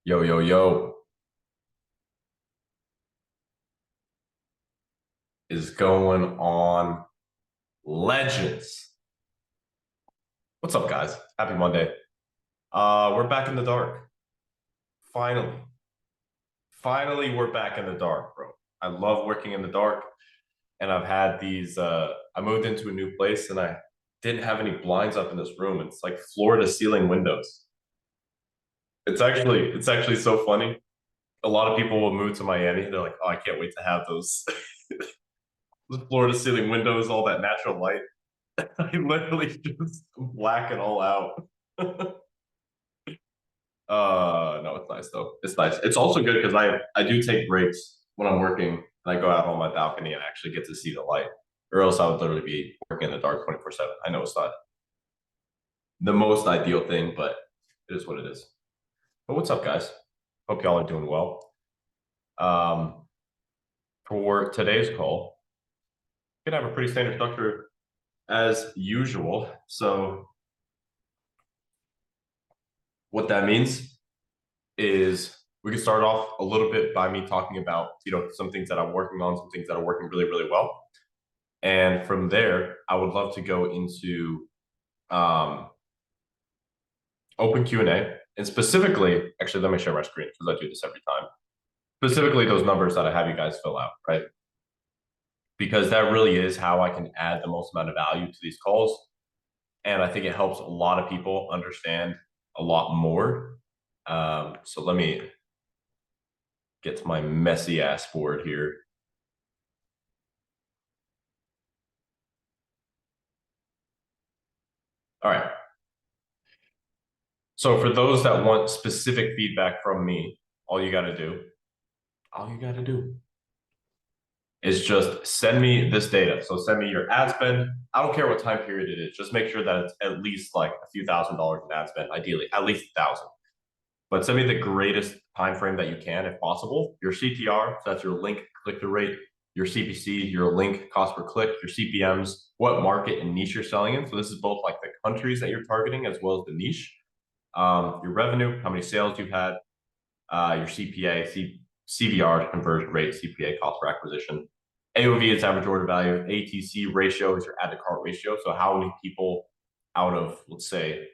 Yo, yo, yo, is going on legends. What's up, guys? Happy Monday. We're back in the dark. Finally. Finally, we're back in the dark, bro. I love working in the dark. And I've had these I moved into a new place and I didn't have any blinds up in this room. It's like floor to ceiling windows. It's actually so funny. A lot of people will move to Miami. They're like, oh, I can't wait to have those those floor to ceiling windows, all that natural light. I literally just black it all out. No, it's nice though. It's nice. It's also good because I do take breaks when I'm working and I go out on my balcony and I actually get to see the light. Or else I would literally be working in the dark 24/7. I know it's not the most ideal thing, but it is what it is. But what's up, guys? Hope y'all are doing well. Um, for today's call, we're gonna have a pretty standard structure as usual. So what that means is we can start off a little bit by me talking about, some things that I'm working on, some things that are working really, really well. And from there, I would love to go into open Q&A. And specifically, actually, let me share my screen because I do this every time. Specifically, those numbers that I have you guys fill out, right? Because that really is how I can add the most amount of value to these calls. And I think it helps a lot of people understand a lot more. So let me get to my messy ass board here. All right. So for those that want specific feedback from me, all you got to do is just send me this data. So send me your ad spend. I don't care what time period it is. Just make sure that it's at least like a few $1,000s in ad spend, ideally at least 1,000. But send me the greatest time frame that you can, if possible. Your CTR, so that's your link click-through rate, your CPC, your link cost per click, your CPMs, what market and niche you're selling in. So this is both like the countries that you're targeting as well as the niche. Your revenue, how many sales you've had, your CPA, CVR, conversion rate, CPA, cost per acquisition. AOV is average order value. ATC ratio is your add to cart ratio. So how many people out of, let's say,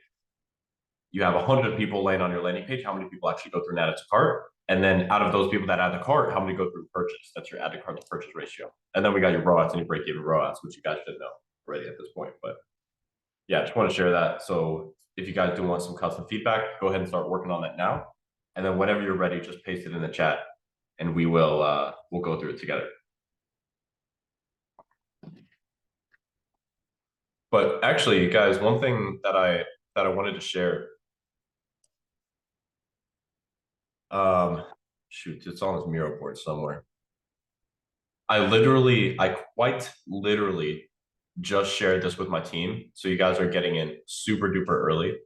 you have 100 people laying on your landing page, how many people actually go through and add it to cart? And then out of those people that add the cart, how many go through purchase? That's your add to cart to purchase ratio. And then we got your ROAS and your break even ROAS, which you guys should know already at this point. But yeah, just want to share that. So if you guys do want some custom feedback, go ahead and start working on that now. And then whenever you're ready, just paste it in the chat and we'll go through it together. But actually, guys, one thing that I wanted to share. Shoot, it's on his Miro board somewhere. I quite literally just shared this with my team. So you guys are getting in super duper early.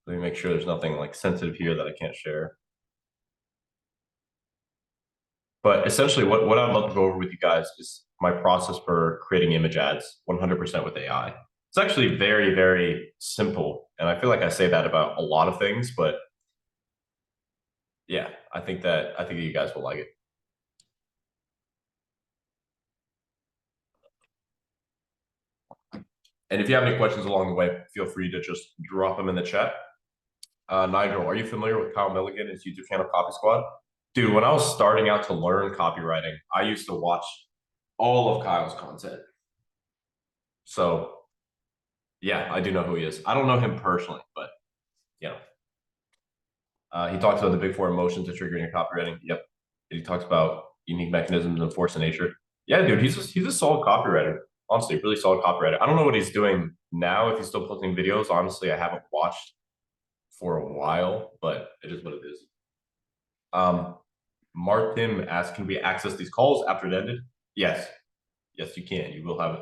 Let me make sure there's nothing like sensitive here that I can't share. But essentially what I'd love to go over with you guys is my process for creating image ads 100% with AI. It's actually very, very simple. And I feel like I say that about a lot of things, but yeah, I think that you guys will like it. And if you have any questions along the way, feel free to just drop them in the chat. Nigel, are you familiar with Kyle Milligan, his YouTube channel, Copy Squad? Dude, when I was starting out to learn copywriting, I used to watch all of Kyle's content. So, yeah, I do know who he is. I don't know him personally, but, he talks about the big four emotions to trigger your copywriting. Yep. He talks about unique mechanisms and force of nature. Yeah, dude, he's a solid copywriter. Honestly, really solid copywriter. I don't know what he's doing now, if he's still posting videos. Honestly, I haven't watched for a while, but it is what it is. Martin asked, can we access these calls after it ended? Yes. Yes, you can. You will have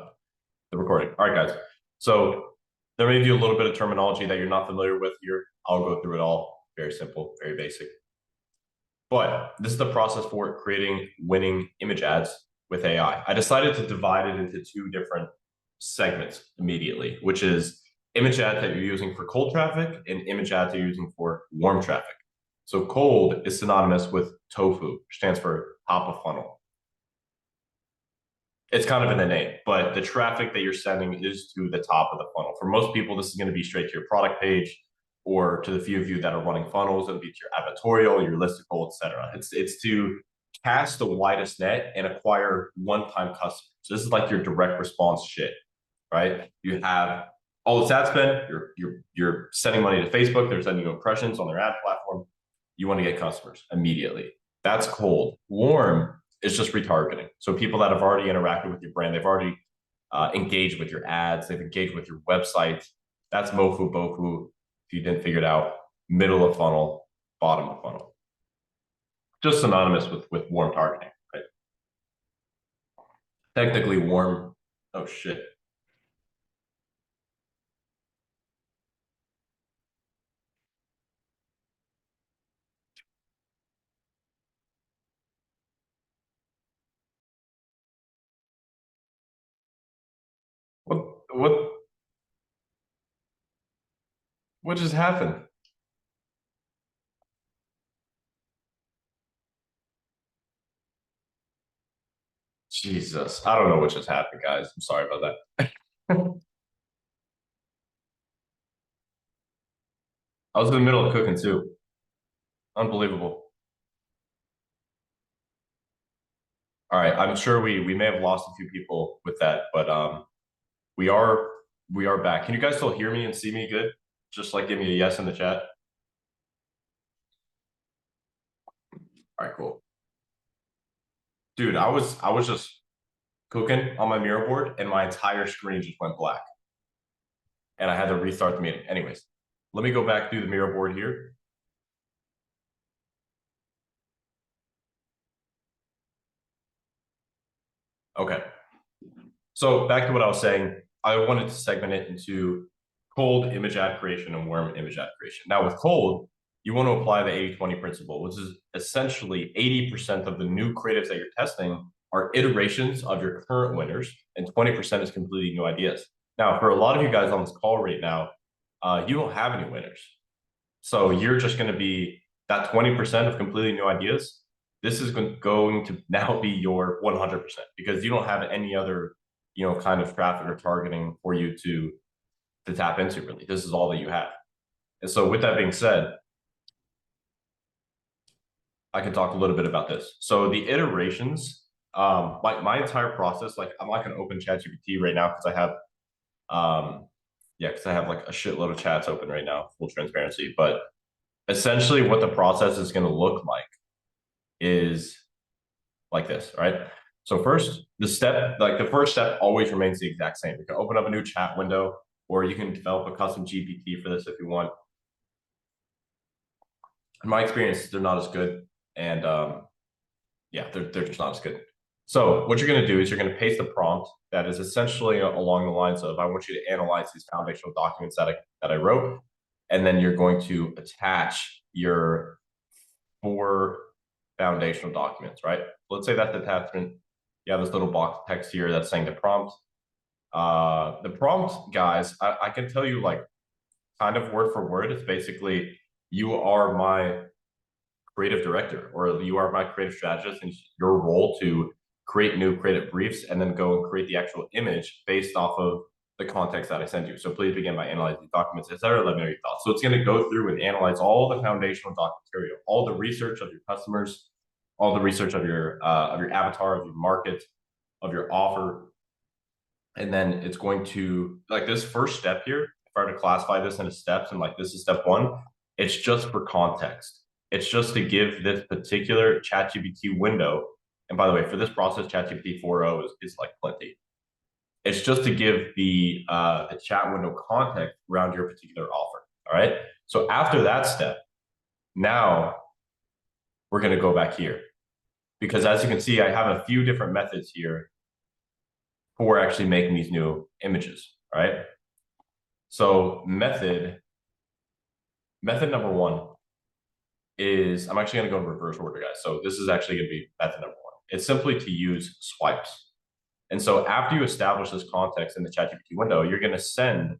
the recording. All right, guys. So there may be a little bit of terminology that you're not familiar with here. I'll go through it all. Very simple, very basic. But this is the process for creating winning image ads with AI. I decided to divide it into two different segments immediately, which is image ads that you're using for cold traffic and image ads that you're using for warm traffic. So cold is synonymous with tofu, which stands for top of funnel. It's kind of in the name, but the traffic that you're sending is to the top of the funnel. For most people, this is going to be straight to your product page, or to the few of you that are running funnels, it'll be to your advertorial, your listicle, etc. It's to cast the widest net and acquire one-time customers. So this is like your direct response shit, right? You have all this ad spend, you're sending money to Facebook, they're sending you impressions on their ad platform. You want to get customers immediately. That's cold. Warm is just retargeting. So people that have already interacted with your brand, they've already engaged with your ads, they've engaged with your website. That's Mofu Bofu. If you didn't figure it out, middle of funnel, bottom of funnel. Just synonymous with warm targeting, right? Technically warm. Oh shit. What what just happened? Jesus, I don't know what just happened, guys. I'm sorry about that. I was in the middle of cooking too. Unbelievable. All right, I'm sure we may have lost a few people with that, but we are we are back. Can you guys still hear me and see me good? Just like give me a yes in the chat. All right, cool. Dude, I was just cooking on my mirror board and my entire screen just went black. And I had to restart the meeting. Anyways, let me go back through the mirror board here. Okay. So back to what I was saying, I wanted to segment it into cold image ad creation and warm image ad creation. Now with cold, you want to apply the 80-20 principle, which is essentially 80% of the new creatives that you're testing are iterations of your current winners, and 20% is completely new ideas. Now, for a lot of you guys on this call right now, you don't have any winners. So you're just going to be that 20% of completely new ideas. This is going to now be your 100% because you don't have any other, kind of traffic or targeting for you to tap into really. This is all that you have. And so with that being said, I can talk a little bit about this. So the iterations, my entire process, like I'm not going to open ChatGPT right now because I have, because I have like a shitload of chats open right now, full transparency. But essentially, what the process is going to look like is like this, right? So first, the first step always remains the exact same. You can open up a new chat window, or you can develop a custom GPT for this if you want. In my experience, they're not as good, and they're just not as good. So what you're going to do is you're going to paste a prompt that is essentially along the lines of, I want you to analyze these foundational documents that I wrote, and then you're going to attach your 4 foundational documents, right? Let's say that attachment, you have this little box text here that's saying the prompt. The prompt, guys, I can tell you like kind of word for word. It's basically, you are my creative director or you are my creative strategist, and your role to create new creative briefs and then go and create the actual image based off of the context that I send you. So please begin by analyzing documents, etc. Let me know your thoughts. So it's going to go through and analyze all the foundational doc material, all the research of your customers, all the research of your avatar, of your market, of your offer, and then it's going to like this first step here. If I were to classify this into steps, and like this is step 1, it's just for context. It's just to give this particular ChatGPT window. And by the way, for this process, ChatGPT 4.0 is like plenty. It's just to give the chat window context around your particular offer. All right. So after that step, now we're going to go back here because as you can see, I have a few different methods here for actually making these new images. All right. So method number 1 is, I'm actually going to go in reverse order, guys. So this is actually going to be method number 1. It's simply to use swipes. And so after you establish this context in the ChatGPT window, you're going to send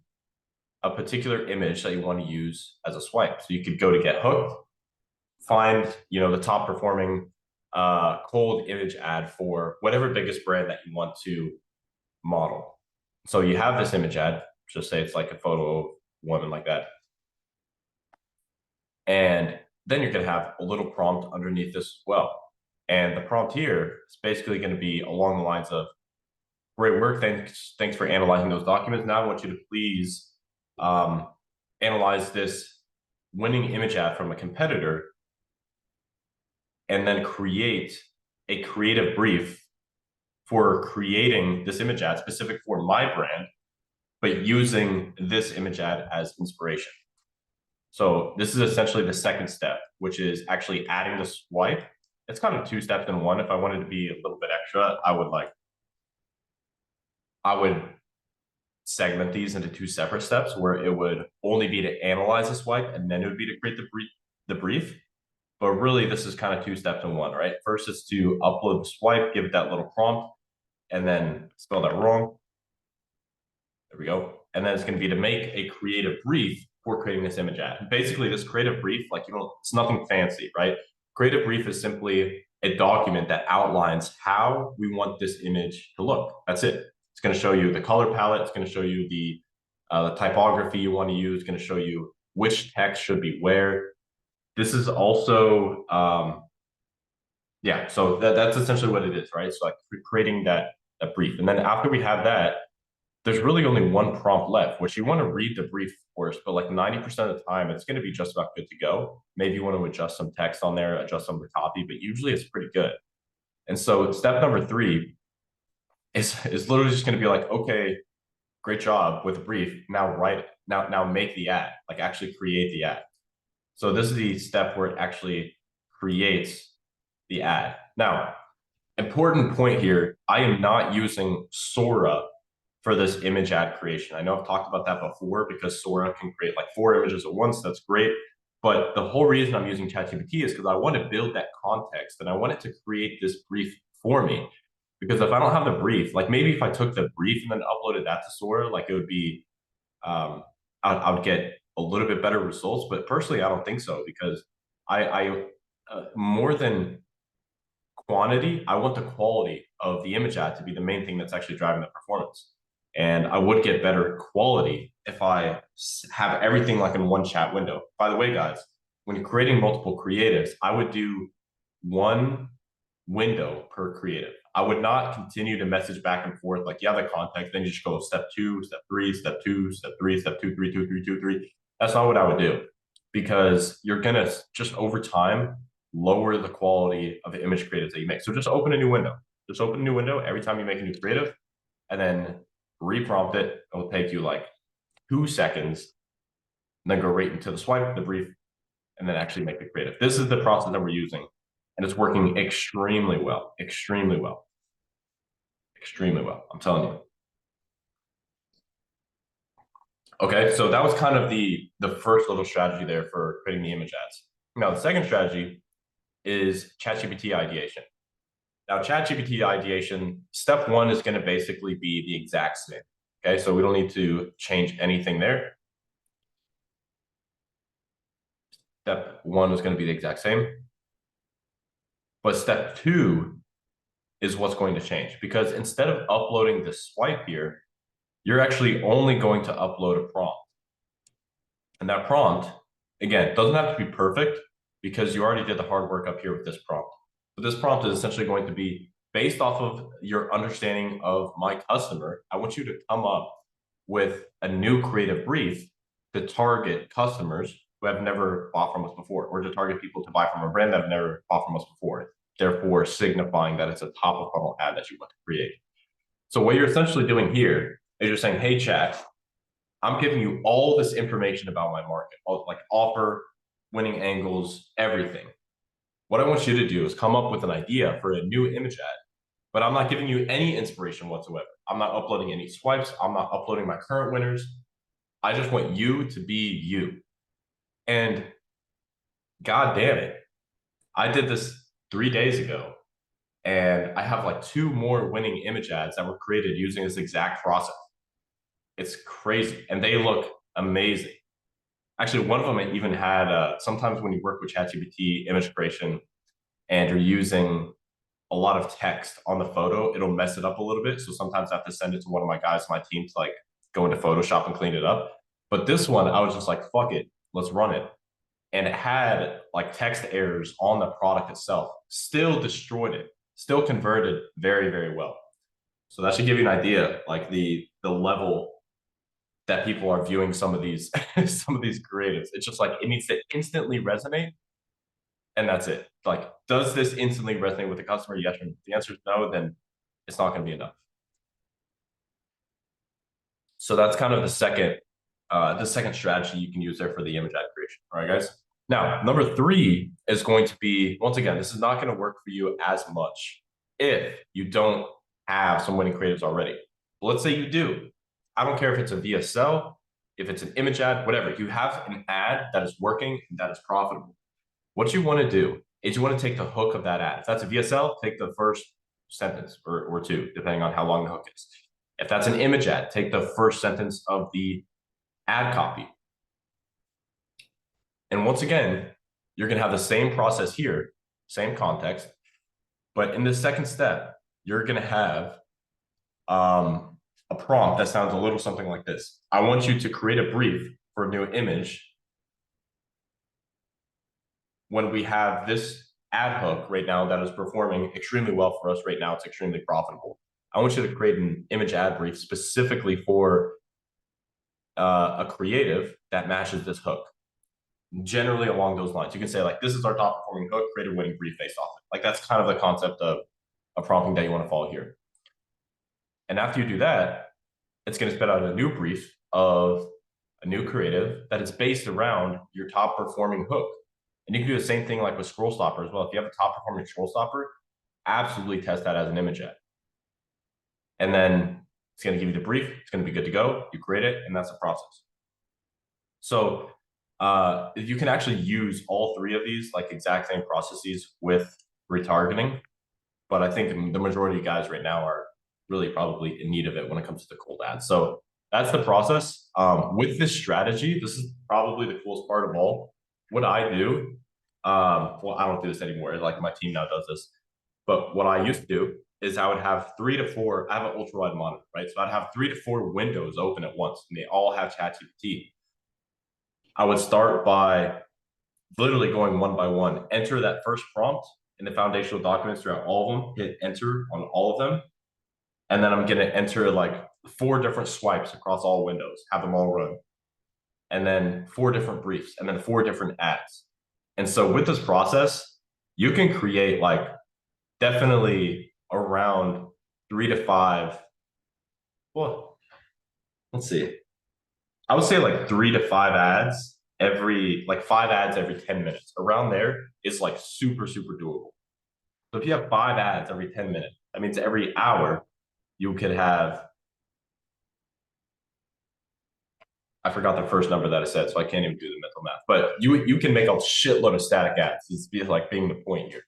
a particular image that you want to use as a swipe. So you could go to get hooked, find, the top performing cold image ad for whatever biggest brand that you want to model. So you have this image ad, just say it's like a photo of a woman like that. And then you're going to have a little prompt underneath this as well. And the prompt here is basically going to be along the lines of, great work, thanks for analyzing those documents. Now I want you to please analyze this winning image ad from a competitor and then create a creative brief for creating this image ad specific for my brand, but using this image ad as inspiration. So this is essentially the second step, which is actually adding the swipe. It's kind of two steps in one. If I wanted to be a little bit extra, I would segment these into two separate steps where it would only be to analyze the swipe and then it would be to create the brief. But really, this is kind of two steps in one, right? First is to upload the swipe, give it that little prompt, and then spell that wrong. There we go. And then it's going to be to make a creative brief for creating this image ad. Basically, this creative brief, it's nothing fancy, right? Creative brief is simply a document that outlines how we want this image to look. That's it. It's going to show you the color palette. It's going to show you the typography you want to use. It's going to show you which text should be where. This is also, so that's essentially what it is, right? So like creating that brief. And then after we have that, there's really only one prompt left, which you want to read the brief first, but like 90% of the time, it's going to be just about good to go. Maybe you want to adjust some text on there, adjust some of the copy, but usually it's pretty good. And so step number 3 is literally just going to be like, okay, great job with the brief. Now write it. Now make the ad, like actually create the ad. So this is the step where it actually creates the ad. Now, important point here, I am not using Sora for this image ad creation. I know I've talked about that before because Sora can create like 4 images at once. That's great. But the whole reason I'm using ChatGPT is because I want to build that context and I want it to create this brief for me. Because if I don't have the brief, like maybe if I took the brief and then uploaded that to Sora, like it would be, I would get a little bit better results. But personally, I don't think so because I more than quantity, I want the quality of the image ad to be the main thing that's actually driving the performance. And I would get better quality if I have everything like in one chat window. By the way, guys, when you're creating multiple creatives, I would do one window per creative. I would not continue to message back and forth like, the context, then you just go step 2, step 3, step 2, step 3, step 2, 3, 2, 3, 2, 3. That's not what I would do because you're going to just over time lower the quality of the image creatives that you make. So just open a new window. Just open a new window every time you make a new creative and then reprompt it. It will take you like 2 seconds, and then go right into the swipe, the brief, and then actually make the creative. This is the process that we're using, and it's working extremely well, extremely well, extremely well. I'm telling you. Okay, so that was kind of the first little strategy there for creating the image ads. Now, the second strategy is ChatGPT ideation. Now, ChatGPT ideation, step 1 is going to basically be the exact same. Okay, so we don't need to change anything there. Step 1 is going to be the exact same. But step 2 is what's going to change because instead of uploading the swipe here, you're actually only going to upload a prompt. And that prompt, again, doesn't have to be perfect because you already did the hard work up here with this prompt. But this prompt is essentially going to be based off of your understanding of my customer. I want you to come up with a new creative brief to target customers who have never bought from us before, or to target people to buy from a brand that have never bought from us before, therefore signifying that it's a top of funnel ad that you want to create. So what you're essentially doing here is you're saying, hey, chat, I'm giving you all this information about my market, like offer, winning angles, everything. What I want you to do is come up with an idea for a new image ad, but I'm not giving you any inspiration whatsoever. I'm not uploading any swipes. I'm not uploading my current winners. I just want you to be you. And God damn it, I did this 3 days ago, and I have like 2 more winning image ads that were created using this exact process. It's crazy, and they look amazing. Actually, one of them even had sometimes when you work with ChatGPT image creation and you're using a lot of text on the photo, it'll mess it up a little bit. So sometimes I have to send it to one of my guys on my team to like go into Photoshop and clean it up. But this one, I was just like, fuck it, let's run it. And it had like text errors on the product itself, still destroyed it, still converted very, very well. So that should give you an idea, like the level that people are viewing some of these some of these creatives. It's just like it needs to instantly resonate, and that's it. Like, does this instantly resonate with the customer? Yes or no. If the answer is no, then it's not going to be enough. So that's kind of the second strategy you can use there for the image ad creation. All right, guys. Now, number three is going to be, once again, this is not going to work for you as much if you don't have some winning creatives already. But let's say you do. I don't care if it's a VSL, if it's an image ad, whatever. You have an ad that is working and that is profitable. What you want to do is you want to take the hook of that ad. If that's a VSL, take the first sentence or two, depending on how long the hook is. If that's an image ad, take the first sentence of the ad copy. And once again, you're going to have the same process here, same context. But in the second step, you're going to have a prompt that sounds a little something like this. I want you to create a brief for a new image when we have this ad hook right now that is performing extremely well for us right now. It's extremely profitable. I want you to create an image ad brief specifically for a creative that matches this hook. Generally along those lines, you can say like, this is our top performing hook, create a winning brief based off it. Like that's kind of the concept of a prompting that you want to follow here. And after you do that, it's going to spit out a new brief of a new creative that is based around your top performing hook. And you can do the same thing like with Scroll Stopper as well. If you have a top performing Scroll Stopper, absolutely test that as an image ad. And then it's going to give you the brief. It's going to be good to go. You create it, and that's the process. So you can actually use all three of these like exact same processes with retargeting. But I think the majority of guys right now are really probably in need of it when it comes to the cold ads. So that's the process. With this strategy, this is probably the coolest part of all. What I do, well, I don't do this anymore. Like my team now does this. But what I used to do is I would have 3 to 4, I have an ultra wide monitor, right? So I'd have 3 to 4 windows open at once, and they all have ChatGPT. I would start by literally going one by one, enter that first prompt in the foundational documents throughout all of them, hit enter on all of them. And then I'm going to enter like 4 different swipes across all windows, have them all run. And then 4 different briefs, and then 4 different ads. And so with this process, you can create like definitely around 3 to 5. Well, let's see. I would say like 3 to 5 ads like 5 ads every 10 minutes. Around there is like super, super doable. So if you have 5 ads every 10 minutes, that means every hour you could have, I forgot the first number that I said, so I can't even do the mental math. But you can make a shitload of static ads. It's like being the point here.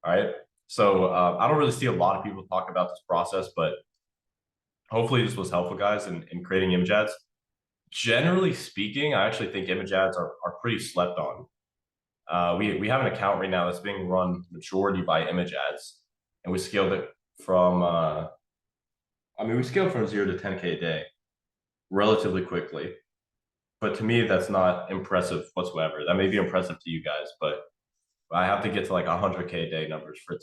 All right. So I don't really see a lot of people talk about this process, but hopefully this was helpful, guys, in creating image ads. Generally speaking, I actually think image ads are pretty slept on. We have an account right now that's being run majority by image ads, and we scaled it from we scaled from 0 to 10K a day relatively quickly. But to me, that's not impressive whatsoever. That may be impressive to you guys, but I have to get to like 100K a day numbers for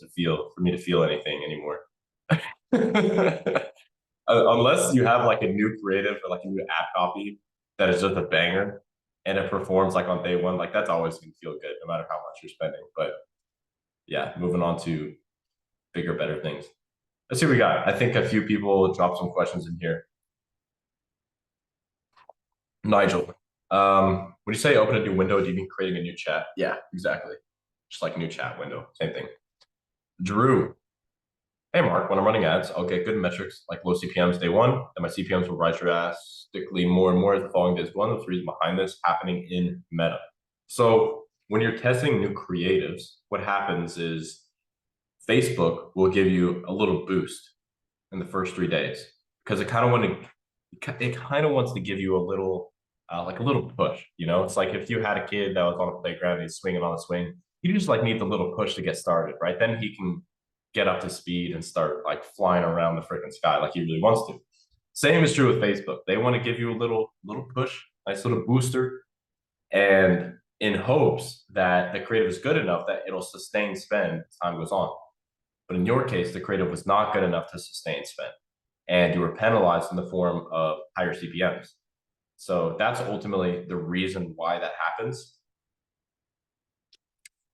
me to feel anything anymore. Unless you have like a new creative or like a new app copy that is just a banger and it performs like on day one, like that's always gonna feel good no matter how much you're spending. But yeah, moving on to bigger, better things. Let's see what we got. I think a few people dropped some questions in here. Nigel, when you say open a new window, do you mean creating a new chat? Yeah, exactly. Just like a new chat window, same thing. Drew, hey Mark, when I'm running ads, I'll get good metrics like low CPMs day one, and my CPMs will rise drastically more and more as the following days go on. There's a reason behind this happening in Meta. So when you're testing new creatives, what happens is Facebook will give you a little boost in the first 3 days because it kind of wants to give you a little like a little push. You know, it's like if you had a kid that was on a playground and he's swinging on a swing, you just like need the little push to get started, right? Then he can get up to speed and start like flying around the freaking sky like he really wants to. Same is true with Facebook. They want to give you a little push, nice little booster, and in hopes that the creative is good enough that it'll sustain spend as time goes on. But in your case, the creative was not good enough to sustain spend, and you were penalized in the form of higher CPMs. So that's ultimately the reason why that happens.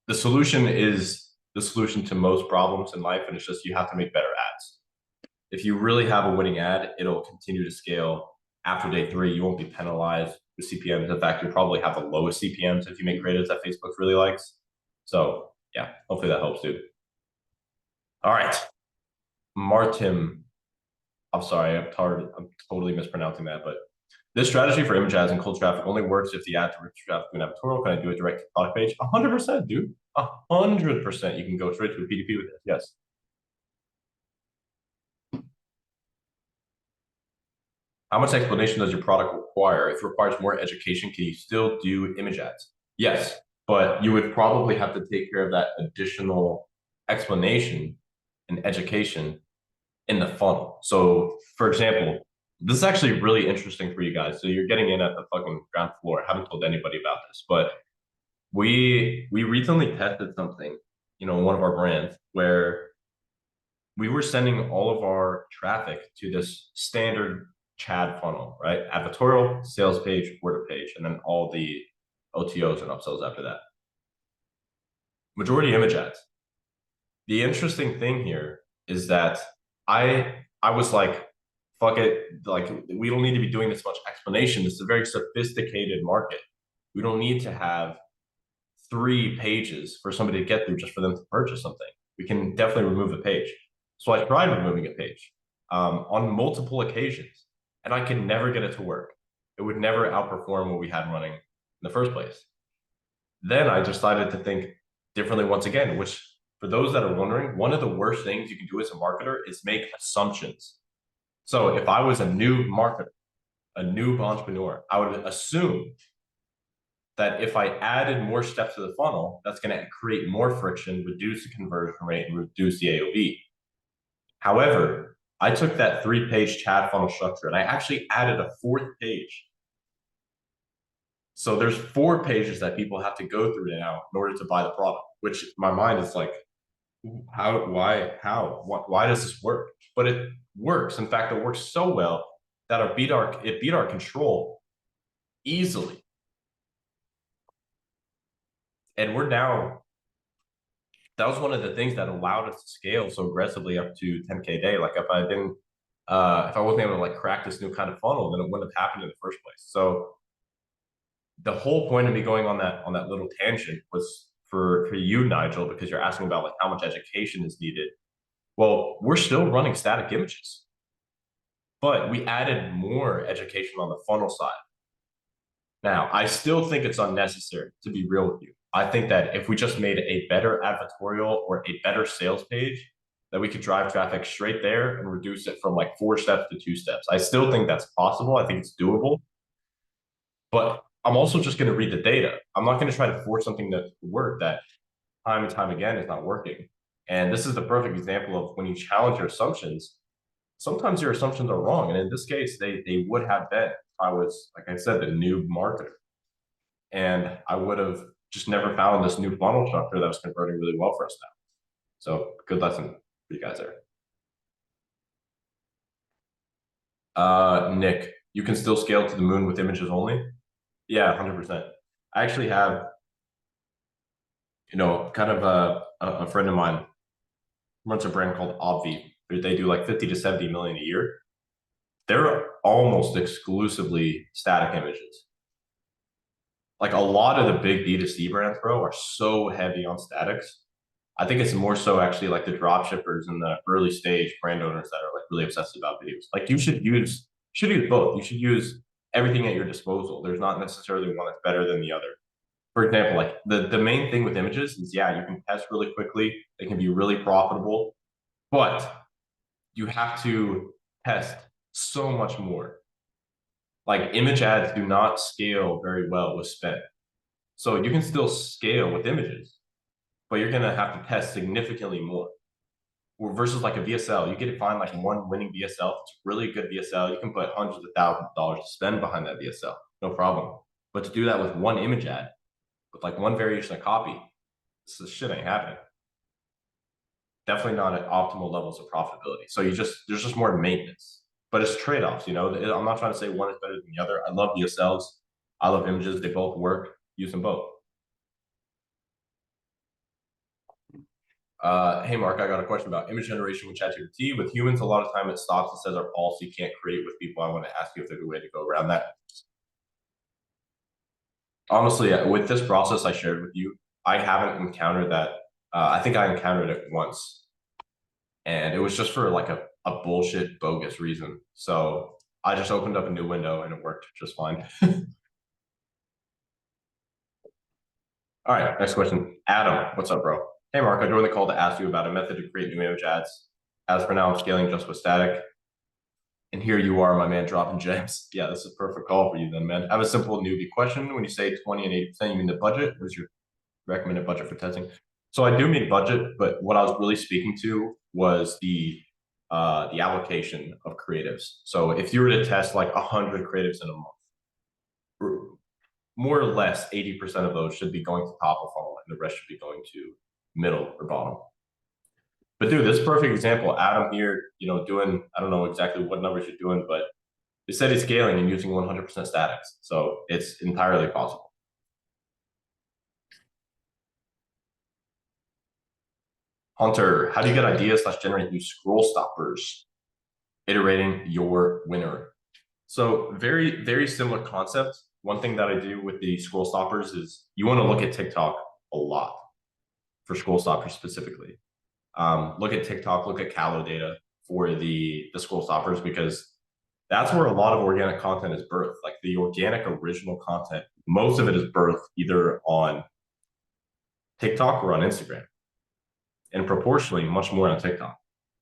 The solution is the solution to most problems in life, and it's just you have to make better ads. If you really have a winning ad, it'll continue to scale after day 3. You won't be penalized with CPMs. In fact, you'll probably have the lowest CPMs if you make creatives that Facebook really likes. So yeah, hopefully that helps, dude. All right. Martin. I'm sorry, I'm totally mispronouncing that, but this strategy for image ads and cold traffic only works if the ad directs traffic to an editorial. Can I do a direct product page? 100%, dude. 100%. You can go straight to a PDP with it. Yes. How much explanation does your product require? If it requires more education, can you still do image ads? Yes, but you would probably have to take care of that additional explanation and education in the funnel. So, for example, this is actually really interesting for you guys. So you're getting in at the fucking ground floor. I haven't told anybody about this, but we recently tested something, one of our brands where we were sending all of our traffic to this standard Chad funnel, right? Advertorial, sales page, order page, and then all the OTOs and upsells after that. Majority image ads. The interesting thing here is that I was like, fuck it, like we don't need to be doing this much explanation. It's a very sophisticated market. We don't need to have 3 pages for somebody to get through just for them to purchase something. We can definitely remove a page. So I tried removing a page on multiple occasions, and I could never get it to work. It would never outperform what we had running in the first place. Then I decided to think differently once again, which for those that are wondering, one of the worst things you can do as a marketer is make assumptions. So if I was a new marketer, a new entrepreneur, I would assume that if I added more steps to the funnel, that's going to create more friction, reduce the conversion rate, and reduce the AOV. However, I took that 3-page Chad funnel structure and I actually added a 4th page. So there's 4 pages that people have to go through now in order to buy the product, which my mind is like, why does this work? But it works. In fact, it works so well that it beat our control easily. And we're now, that was one of the things that allowed us to scale so aggressively up to 10K a day. Like if I wasn't able to like crack this new kind of funnel, then it wouldn't have happened in the first place. So the whole point of me going on that little tangent was for you, Nigel, because you're asking about like how much education is needed. Well, we're still running static images, but we added more education on the funnel side. Now, I still think it's unnecessary, to be real with you. I think that if we just made a better advertorial or a better sales page, that we could drive traffic straight there and reduce it from like 4 steps to 2 steps. I still think that's possible. I think it's doable. But I'm also just going to read the data. I'm not going to try to force something to work that time and time again is not working. And this is the perfect example of when you challenge your assumptions, sometimes your assumptions are wrong. And in this case, they would have been if I was, like I said, the new marketer. And I would have just never found this new funnel structure that was converting really well for us now. So good lesson for you guys there. Nick, you can still scale to the moon with images only? Yeah, 100%. I actually have, kind of a friend of mine runs a brand called Obvi. They do like 50 to 70 million a year. They're almost exclusively static images. Like a lot of the big D2C brands, bro, are so heavy on statics. I think it's more so actually like the drop shippers and the early stage brand owners that are like really obsessed about videos. Like you should use both. You should use everything at your disposal. There's not necessarily one that's better than the other. For example, like the main thing with images is, yeah, you can test really quickly. They can be really profitable, but you have to test so much more. Like image ads do not scale very well with spend. So you can still scale with images, but you're gonna have to test significantly more. Versus like a VSL, you get to find like one winning VSL. It's a really good VSL. You can put hundreds of thousands of dollars to spend behind that VSL, no problem. But to do that with one image ad, with like one variation of copy, this shit ain't happening. Definitely not at optimal levels of profitability. So there's just more maintenance, but it's trade-offs. You know, I'm not trying to say one is better than the other. I love VSLs. I love images. They both work. Use them both. Hey Mark, I got a question about image generation with ChatGPT. With humans, a lot of time it stops and says our policy can't create with people. I want to ask you if there's a way to go around that. Honestly, with this process I shared with you, I haven't encountered that. I think I encountered it once, and it was just for like a bullshit bogus reason. So I just opened up a new window and it worked just fine. All right, next question. Adam, what's up, bro? Hey Mark, I joined the call to ask you about a method to create new image ads. As for now, I'm scaling just with static. And here you are, my man, dropping gems. Yeah, this is a perfect call for you then, man. I have a simple newbie question. When you say 20 and 80%, you mean the budget? What is your recommended budget for testing? So I do mean budget, but what I was really speaking to was the allocation of creatives. So if you were to test like 100 creatives in a month, more or less 80% of those should be going to top of funnel and the rest should be going to middle or bottom. But dude, this is a perfect example. Adam here, doing, I don't know exactly what numbers you're doing, but it said he's scaling and using 100% statics. So it's entirely possible. Hunter, how do you get ideas / generate new scroll stoppers? Iterating your winner. So very, very similar concept. One thing that I do with the scroll stoppers is you want to look at TikTok a lot for scroll stoppers specifically. Look at TikTok, look at Callow data for the scroll stoppers because that's where a lot of organic content is birthed. Like the organic original content, most of it is birthed either on TikTok or on Instagram, and proportionally much more on TikTok.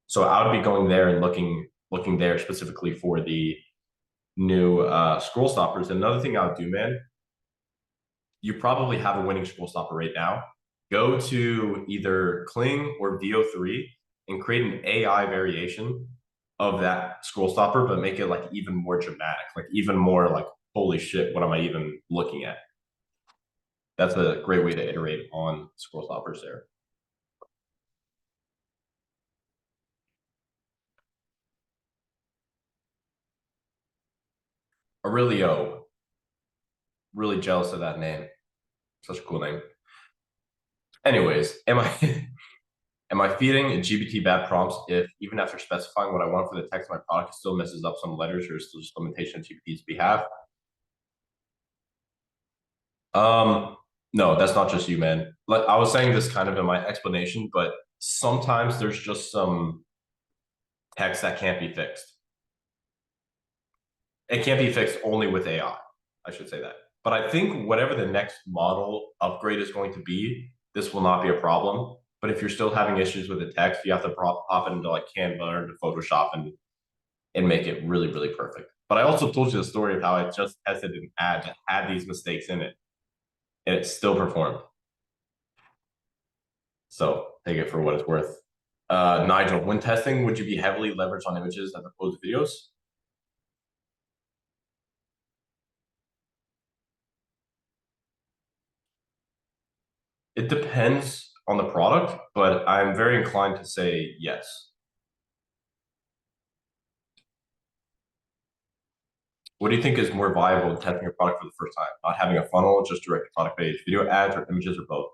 So I would be going there and looking there specifically for the new scroll stoppers. Another thing I would do, man, you probably have a winning scroll stopper right now. Go to either Kling or VO3 and create an AI variation of that scroll stopper, but make it like even more dramatic, like even more like, holy shit, what am I even looking at? That's a great way to iterate on scroll stoppers there. Aurelio, really jealous of that name. Such a cool name. Anyways, am I feeding GPT bad prompts if even after specifying what I want for the text of my product, it still messes up some letters or still just limitation of GPT's behalf? No, that's not just you, man. Like I was saying this kind of in my explanation, but sometimes there's just some text that can't be fixed. It can't be fixed only with AI. I should say that. But I think whatever the next model upgrade is going to be, this will not be a problem. But if you're still having issues with the text, you have to pop it into like Canva or into Photoshop and make it really, really perfect. But I also told you the story of how I just tested an ad that had these mistakes in it, and it still performed. So take it for what it's worth. Nigel, when testing, would you be heavily leveraged on images as opposed to videos? It depends on the product, but I'm very inclined to say yes. What do you think is more viable in testing your product for the first time? Not having a funnel, just direct product page, video ads, or images, or both?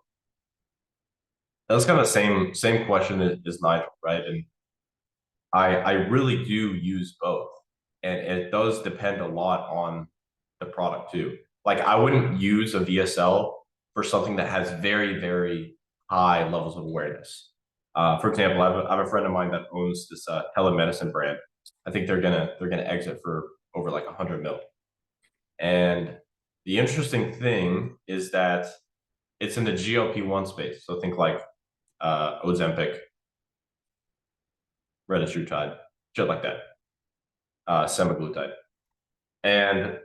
That's kind of the same question as Nigel, right? And I really do use both, and it does depend a lot on the product too. Like I wouldn't use a VSL for something that has very, very high levels of awareness. For example, I have a friend of mine that owns this telemedicine brand. I think they're gonna exit for over like 100 mil. And the interesting thing is that it's in the GLP-1 space. So think like Ozempic, retatrutide, shit like that, semaglutide. And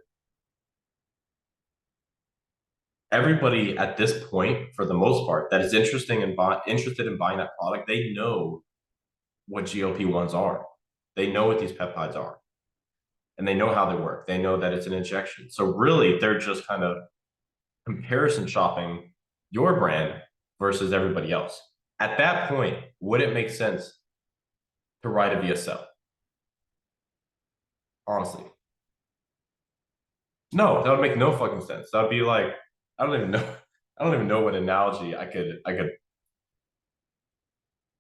everybody at this point, for the most part, that is interested in buying that product, they know what GLP-1s are. They know what these peptides are, and they know how they work. They know that it's an injection. So really, they're just kind of comparison shopping your brand versus everybody else. At that point, would it make sense to write a VSL? Honestly, no, that would make no fucking sense. That would be like, I don't even know. I don't even know what analogy I could.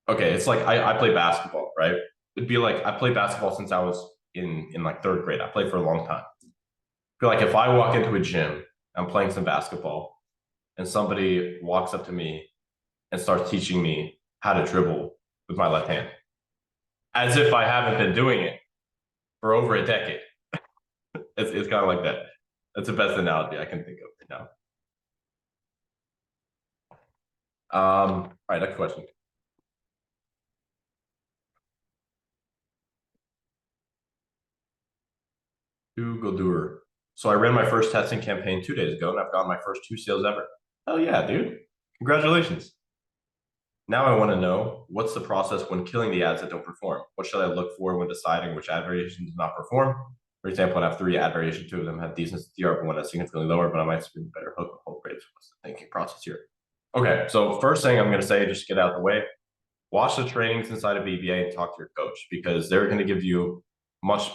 Okay, it's like I play basketball, right? It'd be like I played basketball since I was in like third grade. I played for a long time. I feel like if I walk into a gym, I'm playing some basketball, and somebody walks up to me and starts teaching me how to dribble with my left hand, as if I haven't been doing it for over a decade. It's kind of like that. That's the best analogy I can think of right now. All right, next question. Hugo Duer. So I ran my first testing campaign 2 days ago, and I've gotten my first 2 sales ever. Hell yeah, dude! Congratulations. Now I want to know, what's the process when killing the ads that don't perform? What should I look for when deciding which ad variation does not perform? For example, I have 3 ad variations, 2 of them have decent CTR, but one that's significantly lower, but I might spin better hook or hold rates. What's the thinking process here? Okay, so first thing I'm going to say, just get out of the way, watch the trainings inside of BBA and talk to your coach, because they're going to give you much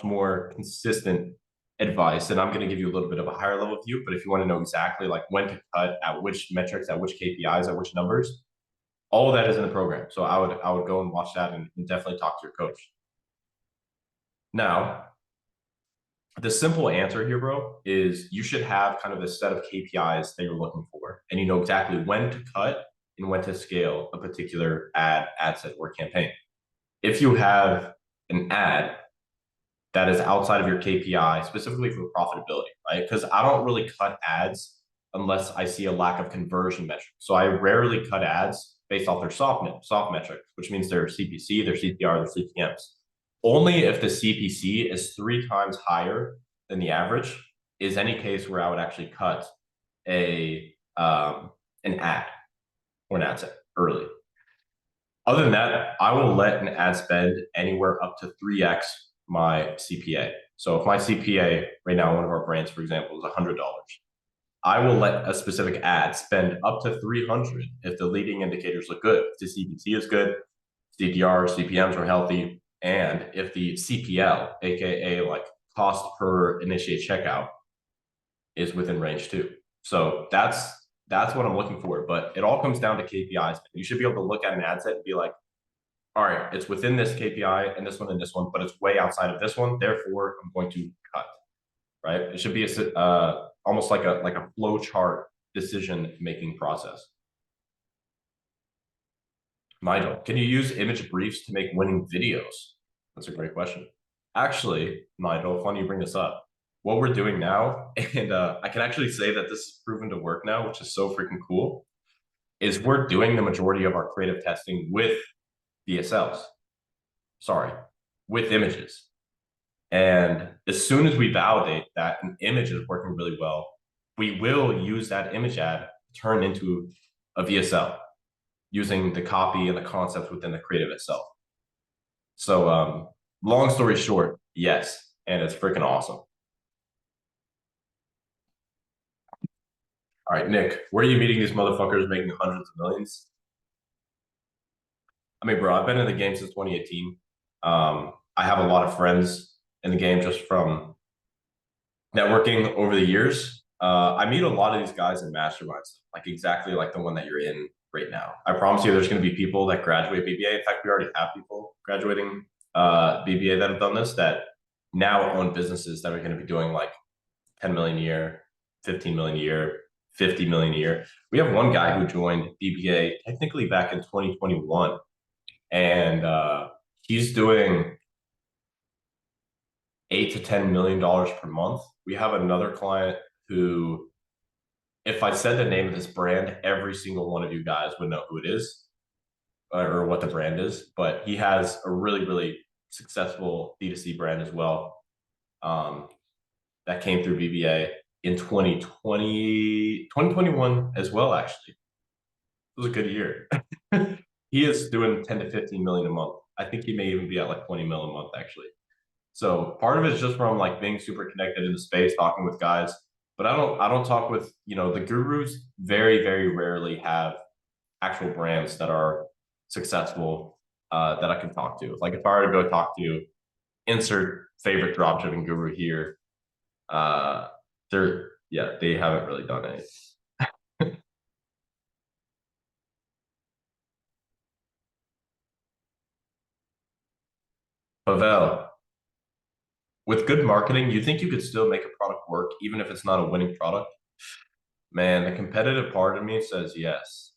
more consistent advice, and I'm going to give you a little bit of a higher level view. But if you want to know exactly like when to cut at which metrics, at which KPIs, at which numbers, all of that is in the program. So I would go and watch that and definitely talk to your coach. Now, the simple answer here, bro, is you should have kind of a set of KPIs that you're looking for, and you know exactly when to cut and when to scale a particular ad set or campaign. If you have an ad that is outside of your KPI, specifically for profitability, right? Because I don't really cut ads unless I see a lack of conversion metrics. So I rarely cut ads based off their soft metrics, which means their CPC, their CTR, their CPMs. Only if the CPC is 3 times higher than the average is any case where I would actually cut an ad or an ad set early. Other than that, I will let an ad spend anywhere up to 3x my CPA. So if my CPA right now, one of our brands, for example, is $100, I will let a specific ad spend up to 300 if the leading indicators look good. If the CPC is good, CTR, CPMs are healthy, and if the CPL, aka like cost per initiate checkout, is within range too. So that's what I'm looking for. But it all comes down to KPIs. You should be able to look at an ad set and be like, all right, it's within this KPI and this one, but it's way outside of this one. Therefore, I'm going to cut. Right? It should be almost like a flow chart decision making process. Nigel, can you use image briefs to make winning videos? That's a great question. Actually, Nigel, funny you bring this up. What we're doing now, and I can actually say that this is proven to work now, which is so freaking cool, is we're doing the majority of our creative testing with VSLs. Sorry, with images. And as soon as we validate that an image is working really well, we will use that image ad to turn into a VSL using the copy and the concepts within the creative itself. So long story short, yes, and it's freaking awesome. All right, Nick, where are you meeting these motherfuckers making hundreds of millions? I mean, bro, I've been in the game since 2018. I have a lot of friends in the game just from networking over the years. I meet a lot of these guys in masterminds, like exactly like the one that you're in right now. I promise you, there's going to be people that graduate BBA. In fact, we already have people graduating BBA that have done this, that now own businesses that are going to be doing like 10 million a year, 15 million a year, 50 million a year. We have one guy who joined BBA technically back in 2021, and he's doing $8 to $10 million per month. We have another client who, if I said the name of this brand, every single one of you guys would know who it is or what the brand is. But he has a really, really successful D2C brand as well. that came through BBA in 2020, 2021 as well, actually. It was a good year. He is doing 10 to 15 million a month. I think he may even be at like 20 mil a month, actually. So part of it is just from like being super connected in the space, talking with guys. But I don't talk with, the gurus very, very rarely have actual brands that are successful that I can talk to. Like if I were to go talk to insert favorite dropshipping guru here, uh they haven't really done it. Pavel, with good marketing, you think you could still make a product work even if it's not a winning product? Man, the competitive part of me says yes.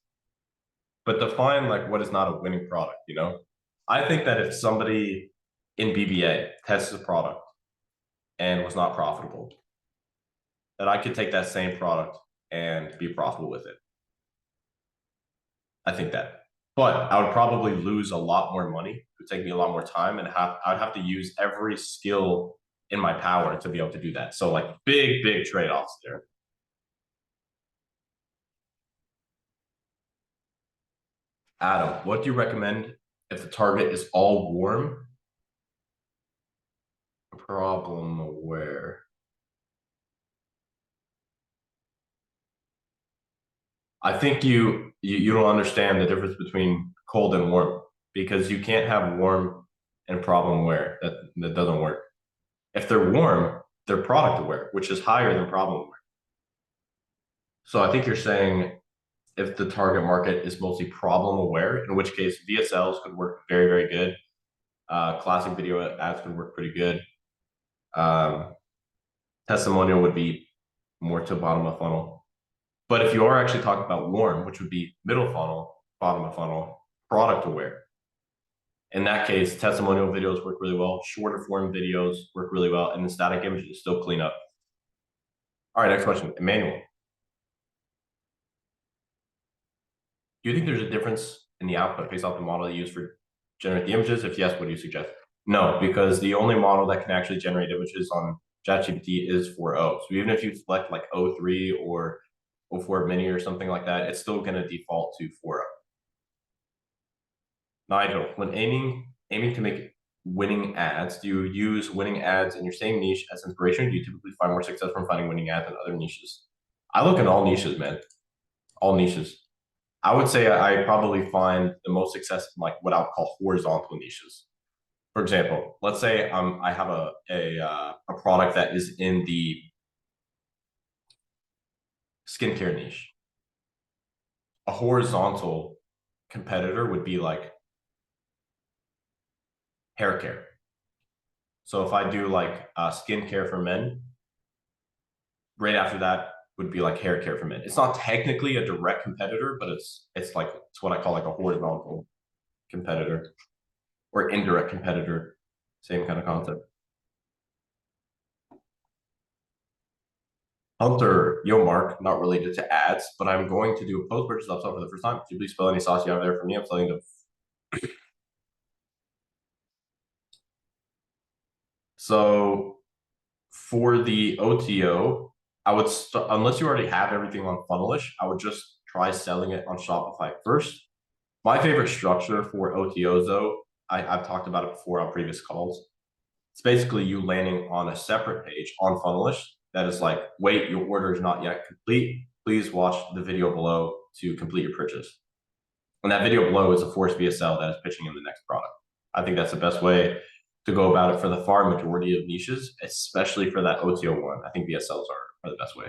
But define like what is not a winning product? I think that if somebody in BBA tests a product and was not profitable, that I could take that same product and be profitable with it. I think that. But I would probably lose a lot more money. It would take me a lot more time, and I'd have to use every skill in my power to be able to do that. So like big, big trade-offs there. Adam, what do you recommend if the target is all warm? Problem aware. I think you don't understand the difference between cold and warm because you can't have warm and problem aware. That doesn't work. If they're warm, they're product aware, which is higher than problem aware. So I think you're saying if the target market is mostly problem aware, in which case VSLs could work very, very good. Classic video ads could work pretty good. Um, Testimonial would be more to bottom of funnel. But if you are actually talking about warm, which would be middle funnel, bottom of funnel, product aware, in that case, testimonial videos work really well. Shorter form videos work really well, and the static images still clean up. All right, next question, Emmanuel. Do you think there's a difference in the output based off the model you use for generate the images? If yes, what do you suggest? No, because the only model that can actually generate images on ChatGPT is 4.0. So even if you select like O3 or O4 mini or something like that, it's still going to default to 4.0. Nigel, when aiming to make winning ads, do you use winning ads in your same niche as inspiration? Do you typically find more success from finding winning ads in other niches? I look in all niches, man. All niches. I would say I probably find the most success in like what I would call horizontal niches. For example, let's say I have a product that is in the skincare niche. A horizontal competitor would be like hair care. So if I do like skincare for men, right after that would be like hair care for men. It's not technically a direct competitor, but it's like it's what I call like a horizontal competitor or indirect competitor. Same kind of concept. Hunter, yo, Mark, not related to ads, but I'm going to do a post purchase upsell for the first time. Could you please spell any sauce you have there for me? I'm selling to. So for the OTO, I would unless you already have everything on Funnelish, I would just try selling it on Shopify first. My favorite structure for OTOs, though, I've talked about it before on previous calls. It's basically you landing on a separate page on Funnelish that is like, wait, your order is not yet complete. Please watch the video below to complete your purchase. And that video below is a forced VSL that is pitching in the next product. I think that's the best way to go about it for the far majority of niches, especially for that OTO one. I think VSLs are the best way.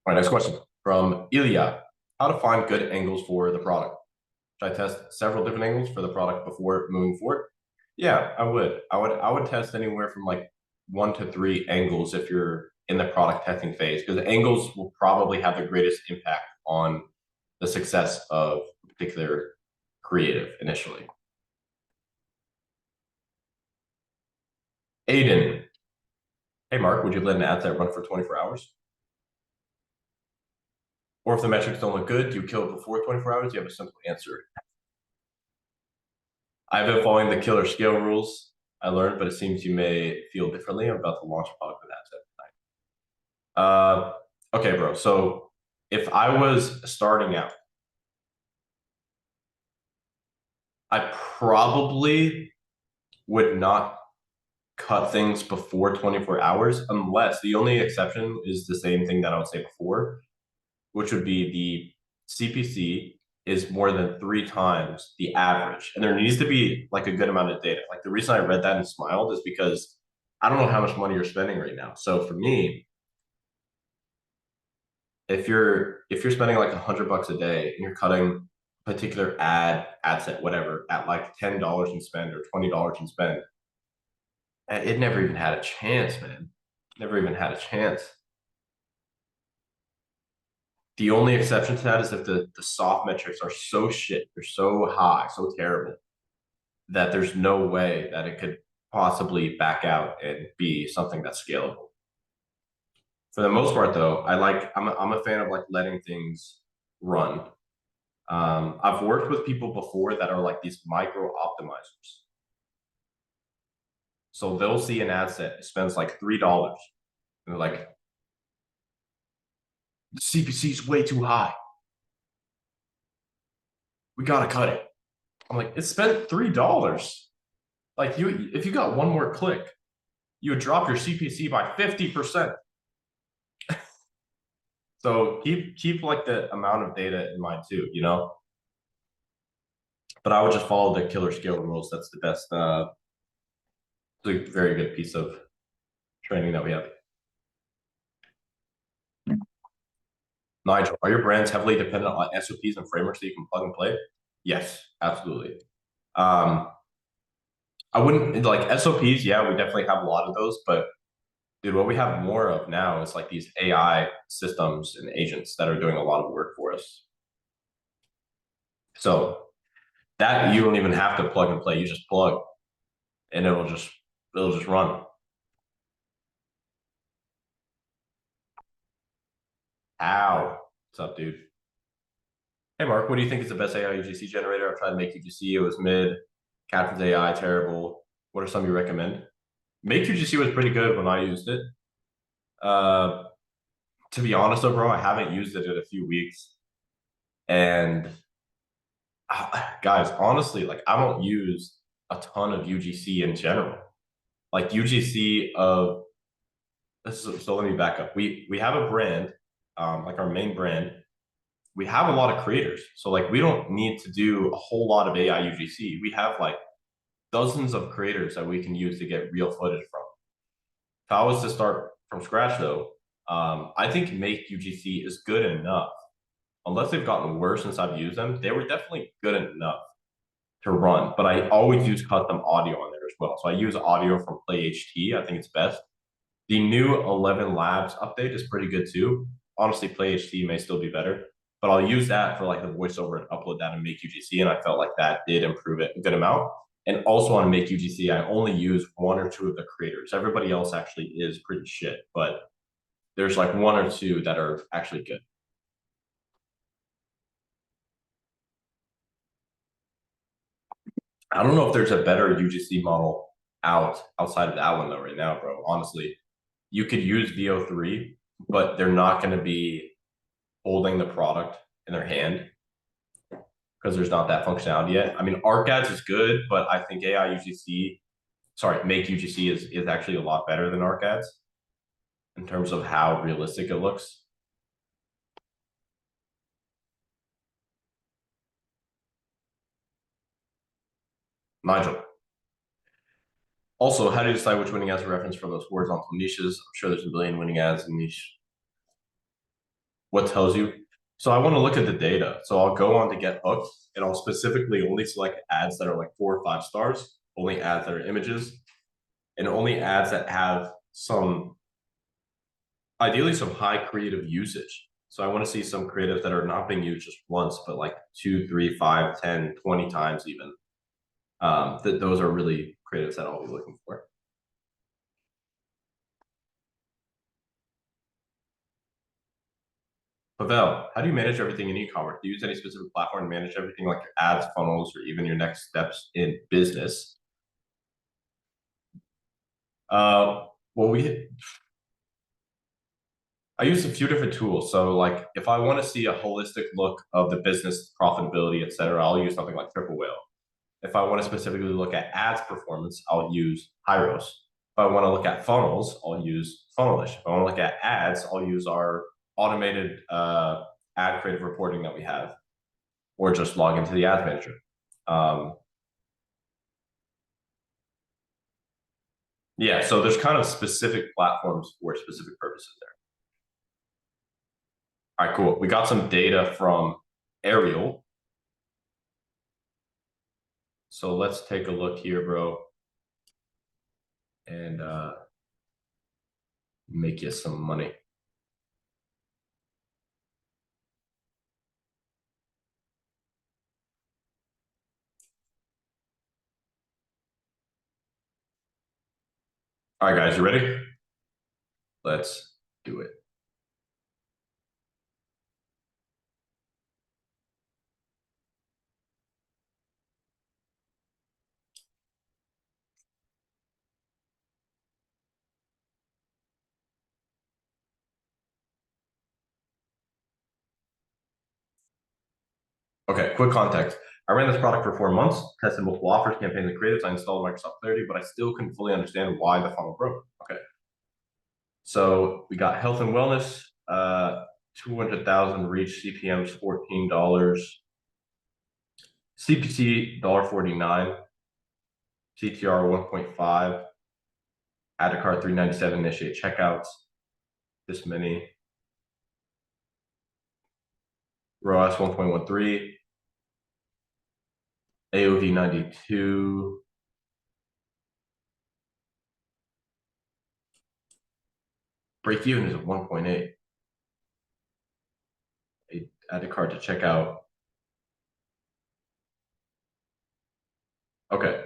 All right, next question from Ilya. How to find good angles for the product? Should I test several different angles for the product before moving forward? Yeah, I would. I would test anywhere from like 1 to 3 angles if you're in the product testing phase, because the angles will probably have the greatest impact on the success of a particular creative initially. Aiden, hey Mark, would you let an ad set run for 24 hours? Or if the metrics don't look good, do you kill it before 24 hours? You have a simple answer. I've been following the killer scale rules I learned, but it seems you may feel differently. I'm about to launch a product with that okay, bro. So if I was starting out, I probably would not cut things before 24 hours, unless the only exception is the same thing that I would say before, which would be the CPC is more than 3 times the average. And there needs to be like a good amount of data. Like the reason I read that and smiled is because I don't know how much money you're spending right now. So for me, if you're spending like $100 a day and you're cutting a particular ad set, whatever, at like $10 in spend or $20 in spend, it never even had a chance, man. Never even had a chance. The only exception to that is if the soft metrics are so shit, they're so high, so terrible, that there's no way that it could possibly back out and be something that's scalable. For the most part, though, I'm a fan of like letting things run. I've worked with people before that are like these micro optimizers. So they'll see an ad set, it spends like $3, and they're like, the CPC is way too high. We gotta cut it. I'm like, it spent $3. Like if you got one more click, you would drop your CPC by 50%. So keep like the amount of data in mind too, you know. But I would just follow the killer scale rules. That's the best. It's a very good piece of training that we have. Nigel, are your brands heavily dependent on SOPs and frameworks that you can plug and play? Yes, absolutely. I wouldn't like SOPs. Yeah, we definitely have a lot of those, but dude, what we have more of now is like these AI systems and agents that are doing a lot of work for us. So that you don't even have to plug and play. You just plug, and it'll just run. How? What's up, dude? Hey, Mark, what do you think is the best AI UGC generator? I've tried to make UGC. It was mid. Captain's AI, terrible. What are some you recommend? Make UGC was pretty good when I used it. Uh, to be honest, though, bro, I haven't used it in a few weeks. And guys, honestly, like I don't use a ton of UGC in general. Like UGC of so let me back up. We have a brand, like our main brand. We have a lot of creators, so like we don't need to do a whole lot of AI UGC. We have like dozens of creators that we can use to get real footage from. If I was to start from scratch, though, I think Make UGC is good enough. Unless they've gotten worse since I've used them, they were definitely good enough to run. But I always use custom audio on there as well. So I use audio from PlayHT. I think it's best. The new 11 Labs update is pretty good too. Honestly, PlayHT may still be better, but I'll use that for like the voiceover and upload that and Make UGC. And I felt like that did improve it a good amount. And also on Make UGC, I only use one or two of the creators. Everybody else actually is pretty shit, but there's like one or two that are actually good. I don't know if there's a better UGC model outside of that one though right now, bro. Honestly, you could use VO3, but they're not going to be holding the product in their hand because there's not that functionality yet. I mean, ArcAds is good, but I think AI UGC, sorry, Make UGC is actually a lot better than ArcAds in terms of how realistic it looks. Nigel. Also, how do you decide which winning ads to reference for those horizontal niches? I'm sure there's a billion winning ads in niche. What tells you? So I want to look at the data. So I'll go on to get hooked and I'll specifically only select ads that are like 4 or 5 stars, only ads that are images, and only ads that have ideally some high creative usage. So I want to see some creatives that are not being used just once, but like 2, 3, 5, 10, 20 times even. Those are really creatives that I'll be looking for. Pavel, how do you manage everything in e-commerce? Do you use any specific platform to manage everything like your ads, funnels, or even your next steps in business? Well, I use a few different tools. So like if I want to see a holistic look of the business profitability, etc., I'll use something like Triple Whale. If I want to specifically look at ads performance, I'll use Hyros. If I want to look at funnels, I'll use Funnelish. If I want to look at ads, I'll use our automated ad creative reporting that we have, or just log into the ads manager. Yeah, so there's kind of specific platforms for specific purposes there. All right, cool. We got some data from Ariel. So let's take a look here, bro, and make you some money. All right, guys, you ready? Let's do it. Okay, quick context. I ran this product for 4 months, tested multiple offers, campaigns, and creatives. I installed Microsoft Clarity, but I still couldn't fully understand why the funnel broke. Okay. So we got health and wellness, 200,000 reach, CPMs $14, CPC $1.49, CTR 1.5, add to cart 397, initiate checkouts, this many. ROAS 1.13, AOV 92. Break even is at 1.8. Add to cart to checkout. Okay.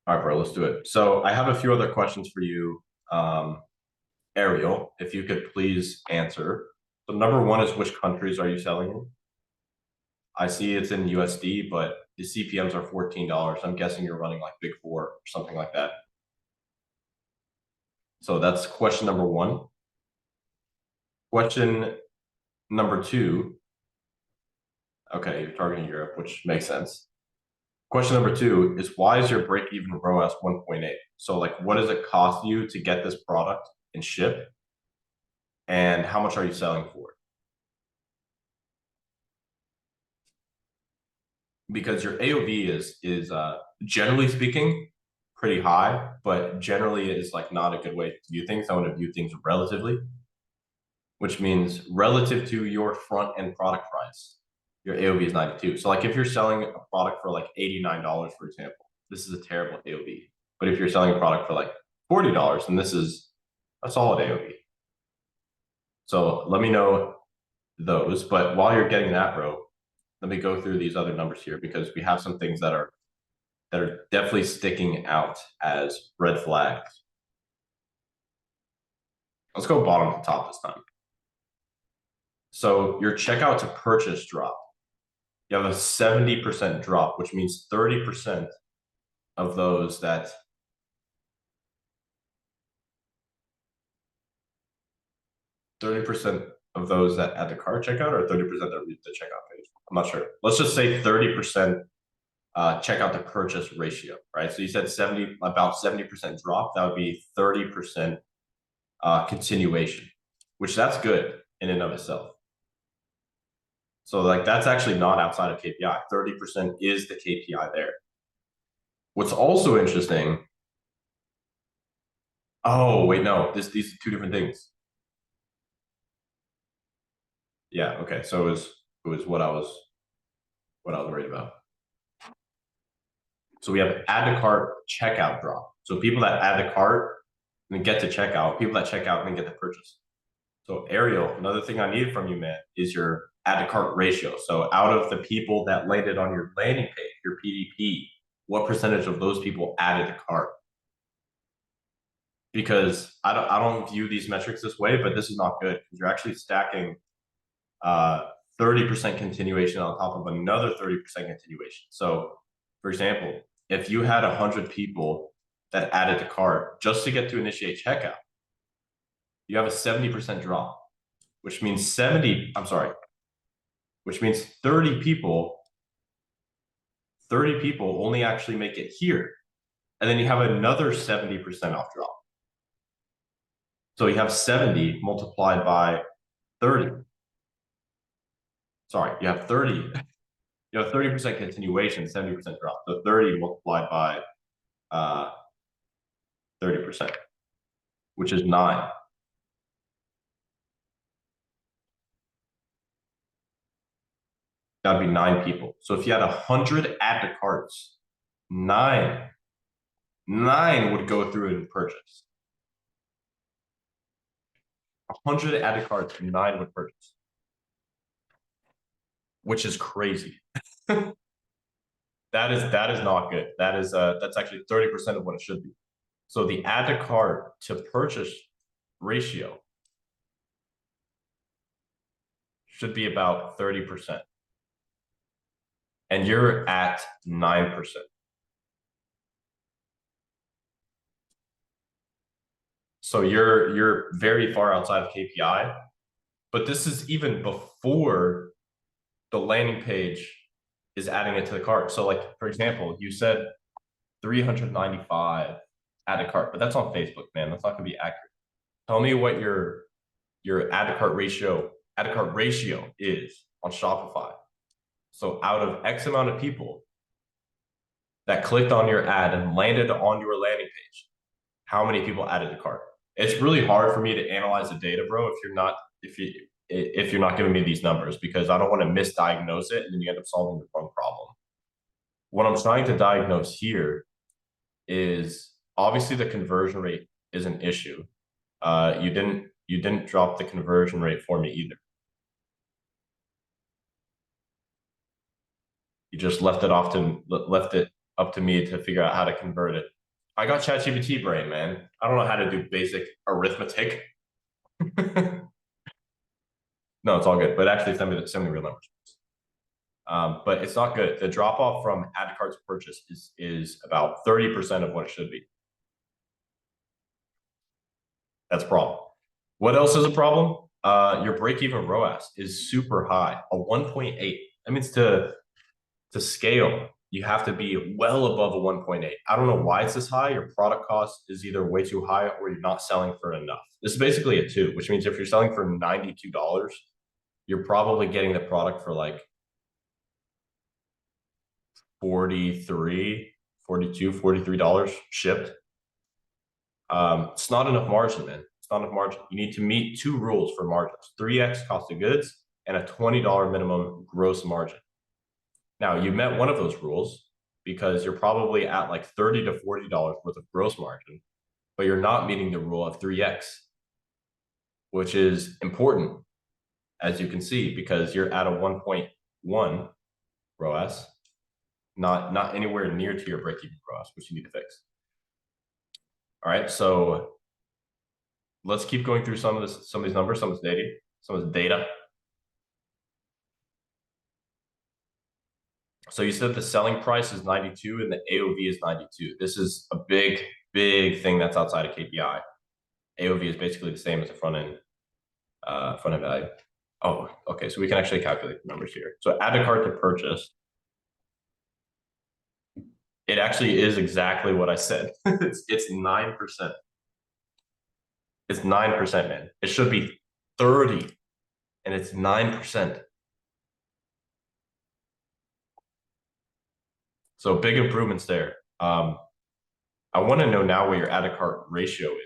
All right, bro, let's do it. So I have a few other questions for you, Ariel, if you could please answer. So number one is, which countries are you selling in? I see it's in USD, but the CPMs are $14. I'm guessing you're running like Big Four or something like that. So that's question number one. Question number two. Okay, you're targeting Europe, which makes sense. Question number two is, why is your break-even ROAS 1.8? So like, what does it cost you to get this product and ship? And how much are you selling for? Because your AOV is generally speaking pretty high, but generally is like not a good way to view things. I want to view things relatively, which means relative to your front end product price, your AOV is 92. So like if you're selling a product for like $89, for example, this is a terrible AOV. But if you're selling a product for like $40, then this is a solid AOV. So let me know those. But while you're getting that, bro, let me go through these other numbers here, because we have some things that are definitely sticking out as red flags. Let's go bottom to top this time. So your checkout to purchase drop. You have a 70% drop, which means 30% of those that 30% of those that add the cart checkout, or 30% that read the checkout page. I'm not sure. Let's just say 30% checkout to purchase ratio, right? So you said about 70% drop. That would be 30% continuation, which that's good in and of itself. So like that's actually not outside of KPI. 30% is the KPI there. What's also interesting. Oh, wait, no, these are two different things. Yeah, okay. So it was what I was worried about. So we have add to cart checkout drop. So people that add to cart and then get to checkout, people that check out and then get the purchase. So Ariel, another thing I need from you, man, is your add to cart ratio. So out of the people that landed on your landing page, your PDP, what percentage of those people added to cart. Because I don't view these metrics this way, but this is not good because you're actually stacking 30% continuation on top of another 30% continuation. So, for example, if you had 100 people that added to cart just to get to initiate checkout, you have a 70% drop, which means 30 people only actually make it here. And then you have another 70% off drop. So you have 70 multiplied by 30. Sorry, you have 30. You have 30% continuation, 70% drop. So 30 multiplied by 30%, which is 9. That'd be 9 people. So if you had 100 add to carts, 9 would go through and purchase. 100 add to carts, 9 would purchase, which is crazy. That is not good. That's actually 30% of what it should be. So the add to cart to purchase ratio should be about 30%. And you're at 9%. So you're very far outside of KPI, but this is even before the landing page is adding it to the cart. So like, for example, you said 395 add to cart, but that's on Facebook, man. That's not gonna be accurate. Tell me what your add to cart ratio is on Shopify. So out of X amount of people that clicked on your ad and landed on your landing page, how many people added to cart? It's really hard for me to analyze the data, bro, if you're not giving me these numbers, because I don't want to misdiagnose it and then you end up solving the wrong problem. What I'm trying to diagnose here is obviously the conversion rate is an issue. You didn't drop the conversion rate for me either. You just left it up to me to figure out how to convert it. I got ChatGPT brain, man. I don't know how to do basic arithmetic. No, it's all good. But actually, send me the real numbers. But it's not good. The drop off from add to cart to purchase is about 30% of what it should be. That's a problem. What else is a problem? Your break-even ROAS is super high, a 1.8. That means to scale, you have to be well above a 1.8. I don't know why it's this high. Your product cost is either way too high or you're not selling for enough. This is basically a 2, which means if you're selling for $92, you're probably getting the product for like 43, 42, $43 shipped. It's not enough margin, man. It's not enough margin. You need to meet 2 rules for margins: 3x cost of goods and a $20 minimum gross margin. Now, you met one of those rules because you're probably at like $30 to $40 worth of gross margin, but you're not meeting the rule of 3x, which is important, as you can see, because you're at a 1.1 ROAS, not anywhere near to your break-even ROAS, which you need to fix. All right, so let's keep going through some of these numbers, some of this data. So you said the selling price is 92 and the AOV is 92. This is a big thing that's outside of KPI. AOV is basically the same as the front end value. Oh, okay. So we can actually calculate the numbers here. So add to cart to purchase. It actually is exactly what I said. It's 9%. It's 9%, man. It should be 30, and it's 9%. So big improvements there. I want to know now what your add to cart ratio is.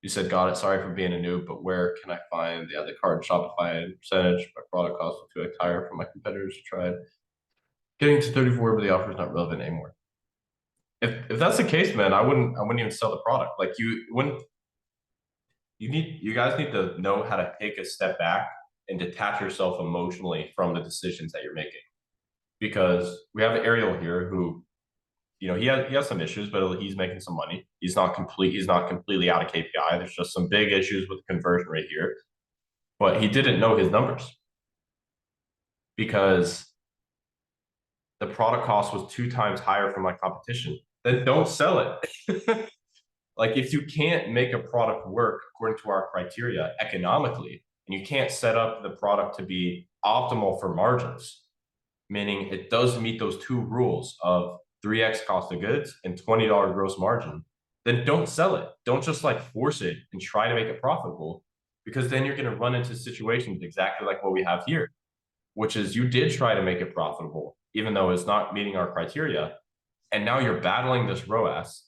You said, got it. Sorry for being a noob, but where can I find the add to cart Shopify and percentage? My product cost is 2x higher from my competitors who tried getting to 34, but the offer is not relevant anymore. If that's the case, man, I wouldn't even sell the product. Like you guys need to know how to take a step back and detach yourself emotionally from the decisions that you're making. Because we have Ariel here who, he has some issues, but he's making some money. He's not completely out of KPI. There's just some big issues with conversion rate here. But he didn't know his numbers because the product cost was 2 times higher from my competition. Then don't sell it. Like, if you can't make a product work according to our criteria economically, and you can't set up the product to be optimal for margins, meaning it does meet those 2 rules of 3x cost of goods and $20 gross margin, then don't sell it. Don't just like force it and try to make it profitable, because then you're going to run into situations exactly like what we have here, which is you did try to make it profitable, even though it's not meeting our criteria. And now you're battling this ROAS.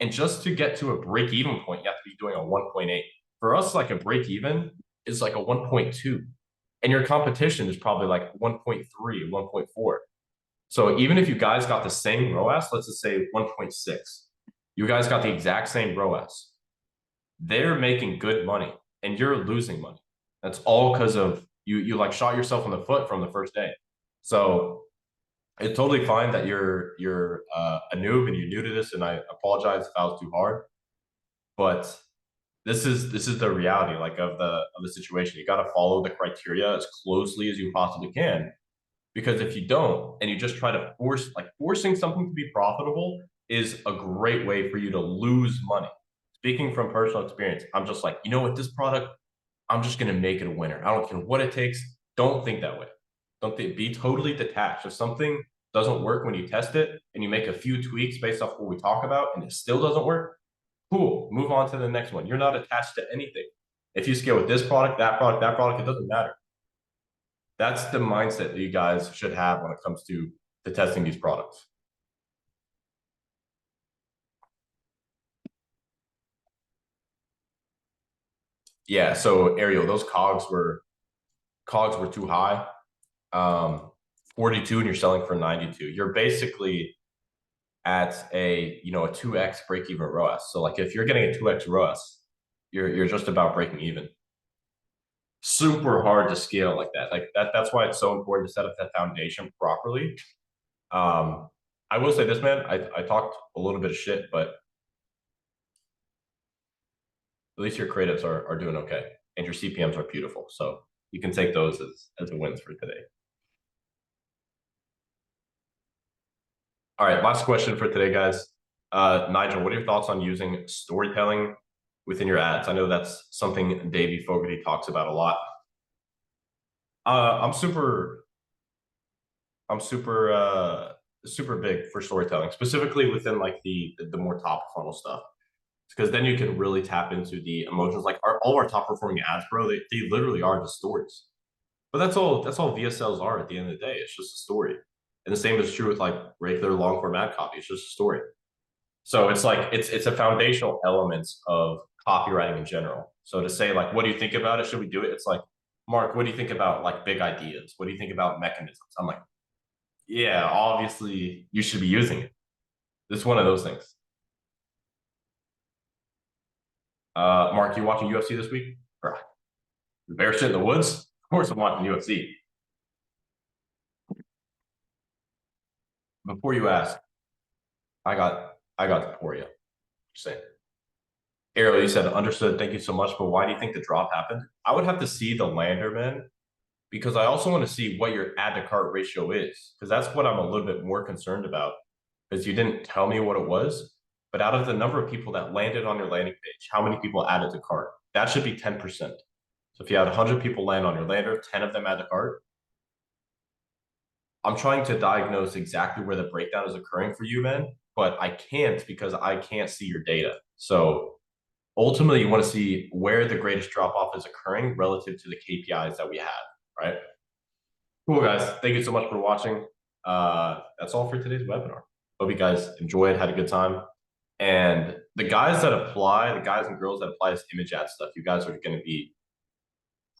And just to get to a break even point, you have to be doing a 1.8. For us, like a break even is like a 1.2. And your competition is probably like 1.3, 1.4. So even if you guys got the same ROAS, let's just say 1.6, you guys got the exact same ROAS. They're making good money and you're losing money. That's all because of you like shot yourself in the foot from the first day. So it's totally fine that you're a noob and you're new to this, and I apologize if I was too hard. But this is the reality, like, of the situation. You got to follow the criteria as closely as you possibly can, because if you don't and you just try to forcing something to be profitable is a great way for you to lose money. Speaking from personal experience, I'm just like, with this product, I'm just going to make it a winner. I don't care what it takes. Don't think that way. Don't think, be totally detached. If something doesn't work when you test it and you make a few tweaks based off what we talk about and it still doesn't work, cool, move on to the next one. You're not attached to anything. If you scale with this product, that product, it doesn't matter. That's the mindset that you guys should have when it comes to testing these products. Yeah, so Ariel, those cogs were too high. 42 and you're selling for 92. You're basically at a 2x break even ROAS. So like if you're getting a 2x ROAS, you're just about breaking even. Super hard to scale like that. Like that's why it's so important to set up that foundation properly. I will say this, man, I talked a little bit of shit, but at least your creatives are doing okay and your CPMs are beautiful. So you can take those as a wins for today. All right, last question for today, guys. Nigel, what are your thoughts on using storytelling within your ads? I know that's something Davey Fogarty talks about a lot. I'm super big for storytelling, specifically within like the more top funnel stuff, because then you can really tap into the emotions. Like all our top performing ads, bro, they literally are just stories. But that's all VSLs are at the end of the day. It's just a story. And the same is true with like regular long form ad copy. It's just a story. So it's like it's a foundational element of copywriting in general. So to say like, what do you think about it? Should we do it? It's like, Mark, what do you think about like big ideas? What do you think about mechanisms? I'm like, yeah, obviously you should be using it. It's one of those things. Mark, you watching UFC this week? Bro, the bear shit in the woods? Of course I'm watching UFC. Before you ask, I got to pour you. Just saying. Ariel, you said understood. Thank you so much. But why do you think the drop happened? I would have to see the Landerman, because I also want to see what your add to cart ratio is, because that's what I'm a little bit more concerned about, because you didn't tell me what it was. But out of the number of people that landed on your landing page, how many people added to cart? That should be 10%. So if you had 100 people land on your lander, 10 of them add to cart. I'm trying to diagnose exactly where the breakdown is occurring for you, man, but I can't because I can't see your data. So ultimately, you want to see where the greatest drop off is occurring relative to the KPIs that we have, right? Cool, guys. Thank you so much for watching. That's all for today's webinar. Hope you guys enjoyed, had a good time. And the guys and girls that apply this image ad stuff, you guys are going to be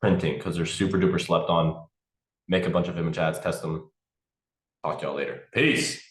printing because they're super duper slept on. Make a bunch of image ads, test them. Talk to y'all later. Peace.